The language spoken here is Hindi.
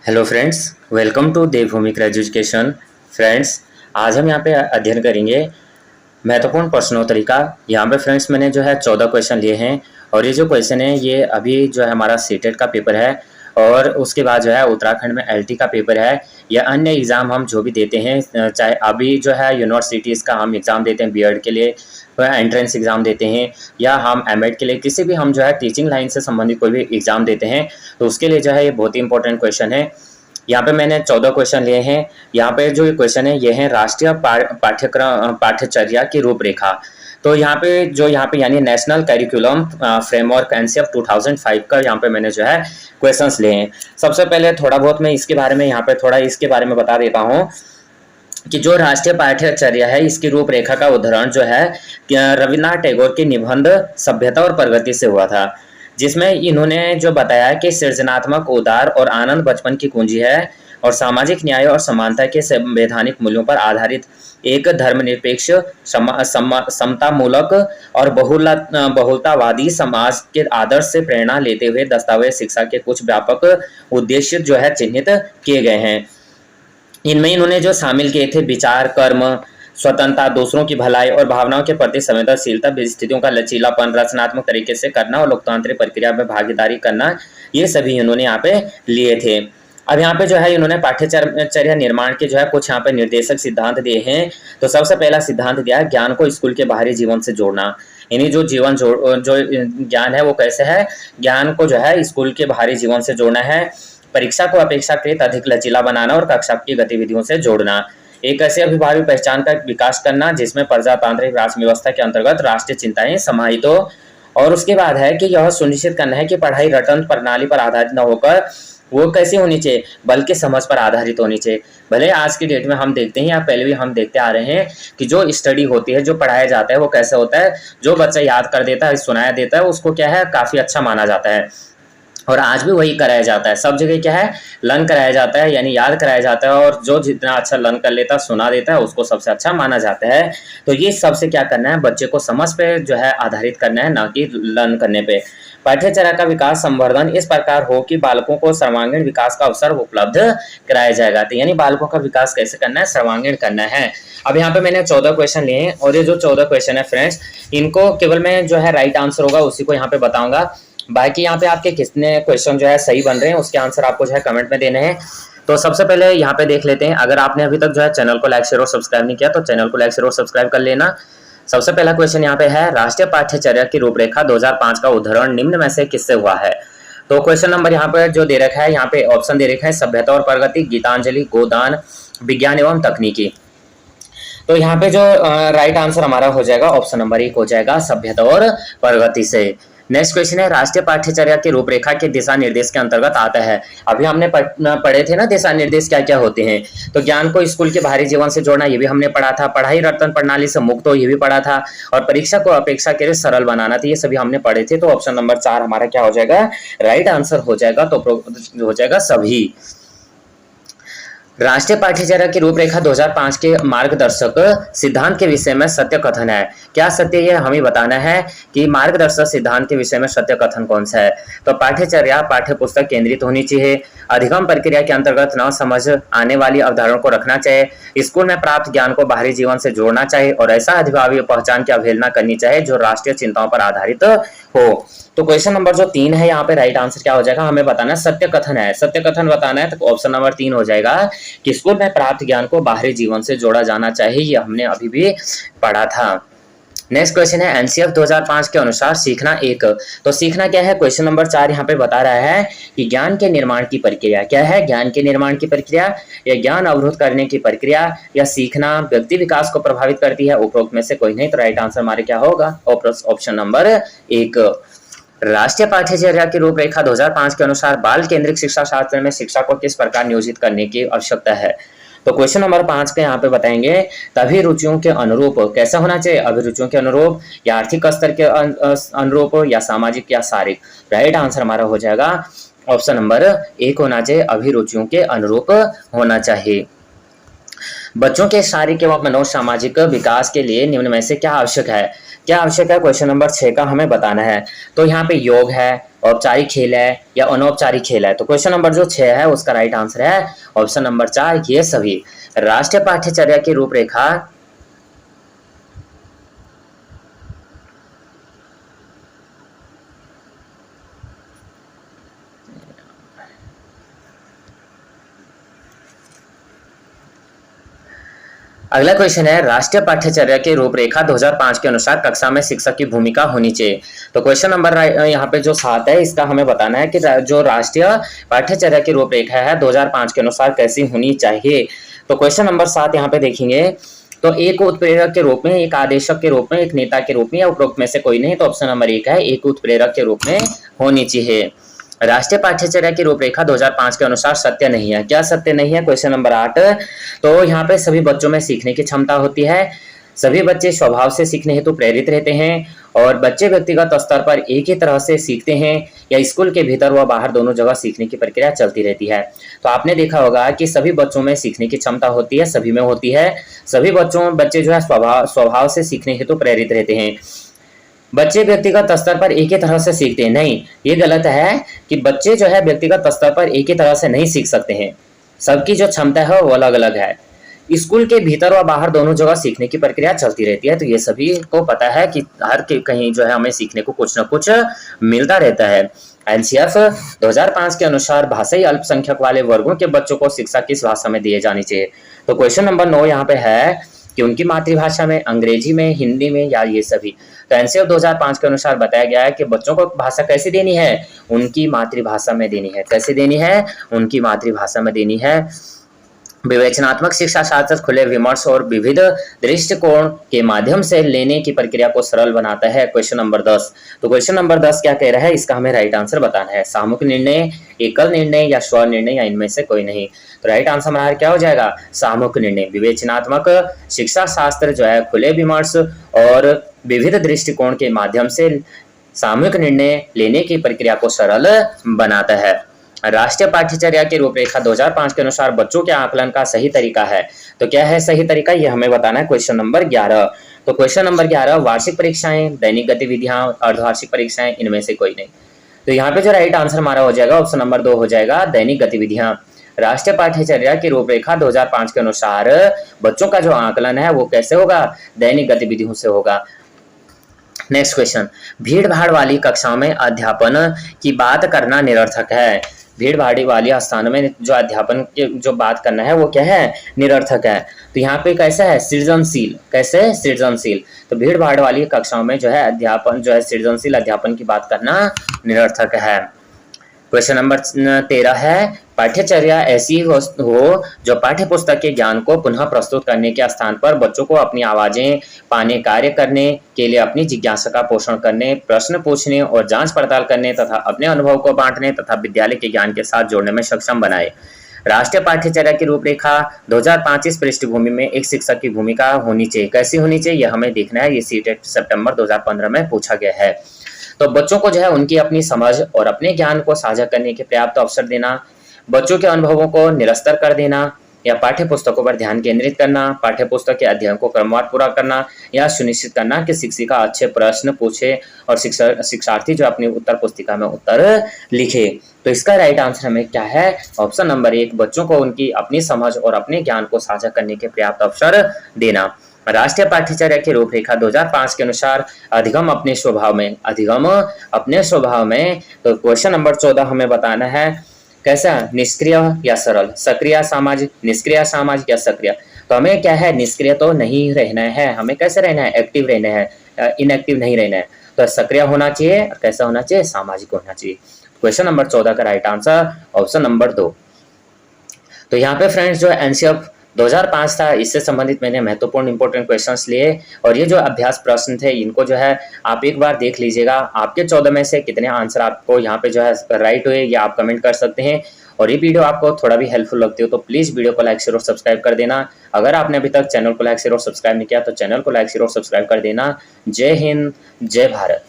Hello friends, welcome to Devbhoomi education. Friends, आज हम यहाँ पे अध्ययन करेंगे महत्वपूर्ण प्रश्नोत्तरी का। यहाँ पे फ्रेंड्स मैंने जो है 14 क्वेश्चन लिए हैं और ये जो क्वेश्चन है ये अभी जो है हमारा सीटेट का पेपर है और उसके बाद जो है उत्तराखंड में एलटी का पेपर है या अन्य एग्ज़ाम हम जो भी देते हैं, चाहे अभी जो है यूनिवर्सिटीज़ का हम एग्ज़ाम देते हैं बीएड के लिए, एंट्रेंस एग्ज़ाम देते हैं या हम एमएड के लिए किसी भी हम जो है टीचिंग लाइन से संबंधित कोई भी एग्ज़ाम देते हैं तो उसके लिए जो है ये बहुत ही इंपॉर्टेंट क्वेश्चन है। यहाँ पे मैंने 14 क्वेश्चन लिए हैं। यहाँ पे जो क्वेश्चन है ये है राष्ट्रीय पाठ्यक्रम पाठ्यचर्या की रूपरेखा। तो यहाँ पे यानी नेशनल करिकुलम फ्रेमवर्क एनसीएफ 2005 का यहाँ पे मैंने जो है क्वेश्चंस लिए हैं। सबसे पहले थोड़ा बहुत मैं इसके बारे में यहाँ पे थोड़ा इसके बारे में बता देता हूँ कि जो राष्ट्रीय पाठ्यचर्या है इसकी रूपरेखा का उदाहरण जो है रविन्द्रनाथ टैगोर की निबंध सभ्यता और प्रगति से हुआ था, जिसमें इन्होंने जो बताया कि सृजनात्मक, उदार और आनंद बचपन की कुंजी है और सामाजिक न्याय और समानता के संवैधानिक मूल्यों पर आधारित एक धर्मनिरपेक्ष, समतामूलक और बहुलतावादी समाज के आदर्श से प्रेरणा लेते हुए दस्तावेज शिक्षा के कुछ व्यापक उद्देश्य जो है चिन्हित किए गए हैं। इनमें इन्होंने जो शामिल किए थे विचार, कर्म, स्वतंत्रता, दूसरों की भलाई और भावनाओं के प्रति संवेदनशीलता, परिस्थितियों का लचीलापन, रचनात्मक तरीके से करना और लोकतांत्रिक प्रक्रिया में भागीदारी करना, ये सभी इन्होंने यहाँ पे लिए थे। अब यहाँ पे जो है इन्होंने पाठ्यचर्या निर्माण के जो है कुछ यहाँ पे निर्देशक सिद्धांत दिए हैं। तो सबसे पहला सिद्धांत दिया है ज्ञान को स्कूल के बाहरी जीवन से जोड़ना। यानी जो ज्ञान है वो कैसे है, ज्ञान को जो है स्कूल के बाहरी जीवन से जोड़ना है, परीक्षा को अपेक्षाकृत अधिक लचीला बनाना और कक्षा की गतिविधियों से जोड़ना, एक ऐसे अभिभावी पहचान का विकास करना जिसमें प्रजातांत्रिक राष्ट्र व्यवस्था के अंतर्गत राष्ट्रीय चिंताएं समाहित हो, और उसके बाद है कि यह सुनिश्चित करना है कि पढ़ाई रटन प्रणाली पर आधारित न होकर वो कैसी होनी चाहिए, बल्कि समझ पर आधारित होनी चाहिए। भले आज की डेट में हम देखते हैं या पहले भी हम देखते आ रहे हैं कि जो स्टडी होती है, जो पढ़ाया जाता है वो कैसे होता है, जो बच्चा याद कर देता है, सुनाया देता है, उसको क्या है काफ़ी अच्छा माना जाता है। और आज भी वही कराया जाता है, सब जगह क्या है लर्न कराया जाता है, यानी याद कराया जाता है, और जो जितना अच्छा लर्न कर लेता है, सुना देता है, उसको सबसे अच्छा माना जाता है। तो ये सबसे क्या करना है, बच्चे को समझ पे जो है आधारित करना है, ना कि लर्न करने पे। पाठ्यचर्या का विकास संवर्धन इस प्रकार हो कि बालकों को सर्वांगीण विकास का अवसर उपलब्ध कराया जाएगा। तो यानी बालकों का विकास कैसे करना है, सर्वांगीण करना है। अब यहाँ पे मैंने 14 क्वेश्चन लिए हैं और ये जो 14 क्वेश्चन है फ्रेंड्स, इनको केवल मैं जो है राइट आंसर होगा उसी को यहाँ पे बताऊंगा। बाकी यहाँ पे आपके कितने क्वेश्चन जो है सही बन रहे हैं उसके आंसर आपको जो है कमेंट में देने हैं। तो सबसे पहले यहाँ पे देख लेते हैं, अगर आपने अभी तक जो है चैनल को लाइक शेयर और सब्सक्राइब नहीं किया तो चैनल को लाइक शेयर और सब्सक्राइब कर लेना। सबसे पहला क्वेश्चन यहाँ पे है राष्ट्रीय पाठ्यचर्या की रूपरेखा 2005 का उदाहरण निम्न में से किससे हुआ है। तो क्वेश्चन नंबर यहाँ पे जो दे रखा है, यहाँ पे ऑप्शन दे रखा है सभ्यता और प्रगति, गीतांजलि, गोदान, विज्ञान एवं तकनीकी। तो यहाँ पे जो राइट आंसर हमारा हो जाएगा ऑप्शन नंबर 1 हो जाएगा सभ्यता और प्रगति से। नेक्स्ट क्वेश्चन है राष्ट्रीय पाठ्यचर्या की रूपरेखा के दिशा निर्देश के अंतर्गत आता है। अभी हमने पढ़े थे ना दिशा निर्देश क्या क्या होते हैं। तो ज्ञान को स्कूल के बाहरी जीवन से जोड़ना, ये भी हमने पढ़ा था। पढ़ाई रटन प्रणाली से मुक्त हो, ये भी पढ़ा था। और परीक्षा को अपेक्षा के सरल बनाना था, ये सभी हमने पढ़े थे। तो ऑप्शन नंबर 4 हमारा क्या हो जाएगा, राइट आंसर हो जाएगा। तो हो जाएगा सभी। राष्ट्रीय पाठ्यचर्या की रूपरेखा 2005 के मार्गदर्शक सिद्धांत के विषय में सत्य कथन है। क्या सत्य है हमें बताना है कि मार्गदर्शक सिद्धांत के विषय में सत्य कथन कौन सा है। तो पाठ्यचर्या पाठ्य पुस्तक केंद्रित होनी चाहिए, अधिगम प्रक्रिया के अंतर्गत न समझ आने वाली अवधारणा को रखना चाहिए, स्कूल में प्राप्त ज्ञान को बाहरी जीवन से जोड़ना चाहिए और ऐसा अधिभावी पहचान की अवहेलना करनी चाहिए जो राष्ट्रीय चिंताओं पर आधारित हो। तो क्वेश्चन नंबर जो 3 है यहाँ पे राइट आंसर क्या हो जाएगा, हमें बताना सत्य कथन है। सत्य कथन बताना है तो ऑप्शन नंबर 3 हो जाएगा कि स्कूल में प्राप्त ज्ञान को बाहरी जीवन से जोड़ा जाना चाहिए, ये हमने अभी भी पढ़ा था। नेक्स्ट क्वेश्चन है एनसीएफ 2005 के अनुसार सीखना एक। तो सीखना क्या है, क्वेश्चन नंबर 4 यहाँ पे बता रहा है कि ज्ञान के निर्माण की प्रक्रिया क्या है। ज्ञान के निर्माण की प्रक्रिया या ज्ञान अवरुद्ध करने की प्रक्रिया या सीखना व्यक्ति विकास को प्रभावित करती है, उपरोक्त में से कोई नहीं। तो राइट आंसर हमारे क्या होगा, ऑप्शन नंबर 1। राष्ट्रीय पाठ्यचर्या की रूपरेखा 2005 के अनुसार बाल केंद्रित शिक्षा शास्त्र में शिक्षा को किस प्रकार नियोजित करने की आवश्यकता है। तो क्वेश्चन नंबर 5 के यहाँ पे बताएंगे तभी रुचियों के अनुरूप कैसा होना चाहिए, अभिरुचियों के अनुरूप या आर्थिक स्तर के अनुरूप या सामाजिक या शारीरिक। राइट आंसर हमारा हो जाएगा ऑप्शन नंबर 1 होना चाहिए, अभिरुचियों के अनुरूप होना चाहिए। बच्चों के शारीरिक एवं मनोसामाजिक विकास के लिए निम्न में से क्या आवश्यक है। क्या आवश्यक है, क्वेश्चन नंबर 6 का हमें बताना है। तो यहाँ पे योग है, औपचारिक खेल है या अनौपचारिक खेल है। तो क्वेश्चन नंबर जो 6 है उसका राइट आंसर है ऑप्शन नंबर 4, ये सभी। राष्ट्रीय पाठ्यचर्या की रूपरेखा अगला क्वेश्चन है, राष्ट्रीय पाठ्यचर्या की रूपरेखा 2005 के अनुसार कक्षा में शिक्षक की भूमिका होनी चाहिए। तो क्वेश्चन नंबर यहाँ पे जो 7 है इसका हमें बताना है कि जो राष्ट्रीय पाठ्यचर्या की रूपरेखा है 2005 के अनुसार कैसी होनी चाहिए। तो क्वेश्चन नंबर 7 यहाँ पे देखेंगे तो एक उत्प्रेरक के रूप में, एक आदेशक के रूप में, एक नेता के रूप में या उपरोक्त में से कोई नहीं। तो ऑप्शन नंबर 1 है, एक उत्प्रेरक के रूप में होनी चाहिए। राष्ट्रीय पाठ्यचर्या की रूपरेखा 2005 के अनुसार सत्य नहीं है। क्या सत्य नहीं है, क्वेश्चन नंबर 8। तो यहाँ पे सभी बच्चों में सीखने की क्षमता होती है, सभी बच्चे स्वभाव से सीखने हेतु प्रेरित रहते हैं और बच्चे व्यक्तिगत स्तर पर एक ही तरह से सीखते हैं या स्कूल के भीतर व बाहर दोनों जगह सीखने की प्रक्रिया चलती रहती है। तो आपने देखा होगा कि सभी बच्चों में सीखने की क्षमता होती है, सभी में होती है। सभी बच्चे जो है स्वभाव से सीखने हेतु प्रेरित रहते हैं। बच्चे व्यक्तिगत स्तर पर एक ही तरह से सीखते हैं, नहीं, ये गलत है कि बच्चे जो है व्यक्तिगत स्तर पर एक ही तरह से नहीं सीख सकते हैं। सबकी जो क्षमता है वो अलग अलग है। स्कूल के भीतर व बाहर दोनों जगह सीखने की प्रक्रिया चलती रहती है। तो ये सभी को पता है कि हर कहीं जो है हमें सीखने को कुछ न कुछ मिलता रहता है। एनसीएफ 2005 के अनुसार भाषाई अल्पसंख्यक वाले वर्गों के बच्चों को शिक्षा किस भाषा में दी जानी चाहिए। तो क्वेश्चन नंबर 9 यहाँ पे है कि उनकी मातृभाषा में, अंग्रेजी में, हिंदी में या ये सभी। तो एनसीएफ 2005 के अनुसार बताया गया है कि बच्चों को भाषा कैसे देनी है, उनकी मातृभाषा में देनी है। कैसे देनी है, उनकी मातृभाषा में देनी है। विवेचनात्मक शिक्षा शास्त्र खुले विमर्श और विविध दृष्टिकोण के माध्यम से लेने की प्रक्रिया को सरल बनाता है। Question number 10। तो क्वेश्चन नंबर 10 क्या कह रहा है, इसका हमें राइट आंसर बताना है। सामूहिक निर्णय, एकल निर्णय या स्व निर्णय या इनमें से कोई नहीं। तो राइट आंसर हमारा क्या हो जाएगा, सामूहिक निर्णय। विवेचनात्मक शिक्षा शास्त्र जो है खुले विमर्श और विविध दृष्टिकोण के माध्यम से सामूहिक निर्णय लेने की प्रक्रिया को सरल बनाता है। राष्ट्रीय पाठ्यचर्या की रूपरेखा 2005 के अनुसार बच्चों के आकलन का सही तरीका है। तो क्या है सही तरीका, ये हमें बताना है। Question number 11। तो क्वेश्चन नंबर 11, वार्षिक परीक्षाएं, दैनिक गतिविधियां, अर्धवार्षिक परीक्षाएं, इनमें से कोई नहीं। तो यहाँ पे जो राइट आंसर हमारा हो जाएगा ऑप्शन नंबर 2 हो जाएगा, दैनिक गतिविधियां। राष्ट्रीय पाठ्यचर्या की रूपरेखा 2005 के अनुसार बच्चों का जो आकलन है वो कैसे होगा, दैनिक गतिविधियों से होगा। नेक्स्ट क्वेश्चन, भीड़ भाड़ वाली कक्षा में अध्यापन की बात करना निरर्थक है। भीड़ भाड़ वाली स्थान में जो अध्यापन की जो बात करना है वो क्या है, निरर्थक है। तो यहाँ पे कैसा है, सृजनशील। कैसे, सृजनशील। तो भीड़ भाड़ वाली कक्षाओं में जो है अध्यापन जो है सृजनशील अध्यापन की बात करना निरर्थक है। क्वेश्चन नंबर 13 है, पाठ्यचर्या ऐसी हो जो पाठ्य पुस्तक के ज्ञान को पुनः प्रस्तुत करने के स्थान पर बच्चों को अपनी आवाजें पाने, कार्य करने के लिए अपनी जिज्ञासा का पोषण करने, प्रश्न पूछने और जांच पड़ताल करने तथा अपने अनुभव को बांटने तथा विद्यालय के ज्ञान के साथ जोड़ने में सक्षम बनाए। राष्ट्रीय पाठ्यचर्या की रूपरेखा 2005 इस पृष्ठभूमि में एक शिक्षक की भूमिका होनी चाहिए। कैसी होनी चाहिए, हमें देखना है। ये सीटेट सितंबर 2015 में पूछा गया है। तो बच्चों को जो है उनकी अपनी समझ और अपने ज्ञान को साझा करने के पर्याप्त अवसर देना, बच्चों के अनुभवों को निरस्तर कर देना या पाठ्य पुस्तकों पर ध्यान केंद्रित करना, पाठ्य पुस्तक के अध्ययन को क्रमवार पूरा करना या सुनिश्चित करना कि शिक्षिका अच्छे प्रश्न पूछे और शिक्षार्थी जो अपनी उत्तर पुस्तिका में उत्तर लिखे। तो इसका राइट आंसर हमें क्या है, ऑप्शन नंबर 1, बच्चों को उनकी अपनी समझ और अपने ज्ञान को साझा करने के पर्याप्त अवसर देना। राष्ट्रीय पाठ्यचर्या की रूपरेखा 2005 के अनुसार अधिगम अपने स्वभाव में, अधिगम अपने स्वभाव में। तो क्वेश्चन नंबर 14 हमें बताना है, कैसा, निष्क्रिय या सरल, सक्रिय सामाजिक, निष्क्रिय सामाजिक या सक्रिय। तो हमें क्या है, निष्क्रिय तो नहीं रहना है, हमें कैसे रहना है, एक्टिव रहना है, इनएक्टिव नहीं रहना है। तो सक्रिय होना चाहिए, कैसा होना चाहिए, सामाजिक होना चाहिए। क्वेश्चन नंबर 14 का राइट आंसर ऑप्शन नंबर 2। तो यहाँ पे फ्रेंड्स जो एनसीएफ 2005 था, इससे संबंधित मैंने महत्वपूर्ण इंपॉर्टेंट क्वेश्चंस लिए और ये जो अभ्यास प्रश्न थे इनको जो है आप एक बार देख लीजिएगा। आपके 14 में से कितने आंसर आपको यहाँ पे जो है राइट हुए ये आप कमेंट कर सकते हैं। और ये वीडियो आपको थोड़ा भी हेल्पफुल लगती हो तो प्लीज़ वीडियो को लाइक शेयर और सब्सक्राइब कर देना। अगर आपने अभी तक चैनल को लाइक शेयर और सब्सक्राइब नहीं किया तो चैनल को लाइक शेयर और सब्सक्राइब कर देना। जय हिंद, जय भारत।